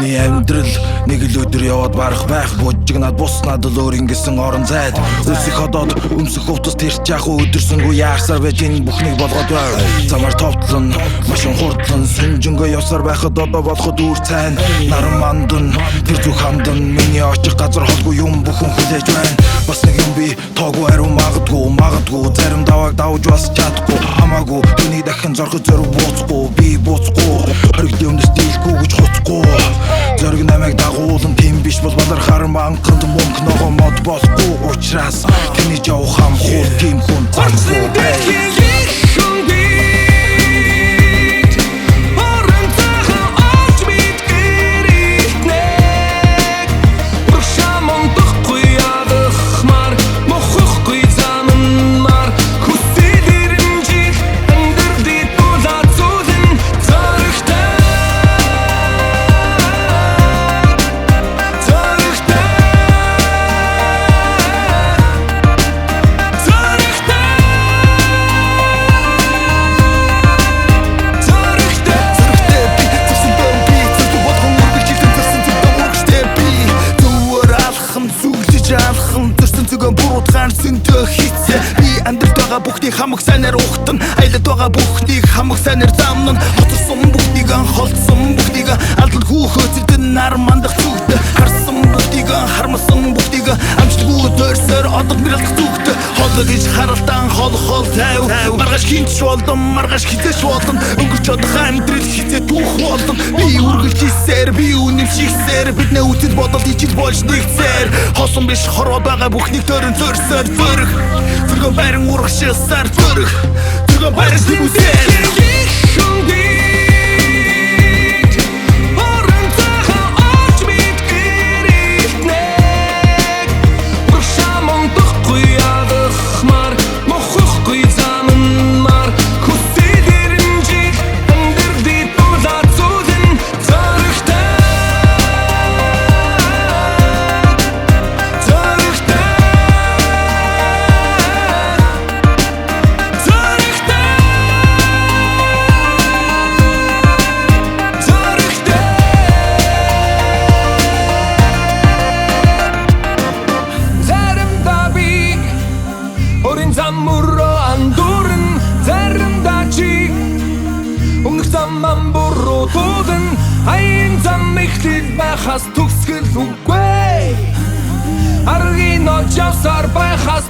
Миний амьдрал нэг л өдөр яваад барах байх. Бужигнаад буснаад л өөр ингэсэн орон зайд. Үсэх ходоод өмсөх хувцас тэрч яах өдөрсөнгөө яахсаар байж энэ бүхнийг болгоод байв. Замаар товтлон машин хурдлан сүнжэнгөө явсаар байхад одоо болоход үр цайн. Наран мандан тэр зүг хандан миний очих газар холгүй юм бүхэн хүлээж байна. Бас нэг юм би тоогүй ариу магадгүй зарим давааг давж бас чадахгүй хамаагүй түүнийг дахин зорхож зориг бууцгүй би бууцгүй хоригдын өмнөс дийлгүй гэж хуцгүй зориг намайг дагуулан тийм биш бол балархаар манганд мөнгө ногоо мод болохгүй учраас тэний жав хамхур тийм хүн зархгүй Сүнтөө хийцээ би амьдралд байгаа бүхнийг хамаг сайнаар ухтан айлд байгаа бүхнийг хамаг сайнаар замнан хоцорсон бүхнийг холдсон бүхнийг алдал хүүхөөцөлдөн нар мандах зүгт харсан бүхнийг хармасан бүхнийг амжилтгүй дөрсөөр одод мэрэлдэх зүгт хоолой гэж харалтан хоол тайв маргааш хинч болдон маргааш хизээш болдон өнгөрч одох амьдрал хизээ түүх болдон би үргэлж хийсээр би үнэмшигсээр биднээ үтэд бодол ичил болж нэгцээр хосон биш хороо байгаа бүхнийг төрөн зөрсөөр Зөргөн байран урагшилсаар Зөргөн байран сүмүсээр Заммурро андуурн заримдаа чи өмнөх заман буруу туудан аян зам ихтэл байхаас төгсгөл үгүй аргийн очавсаар байхаас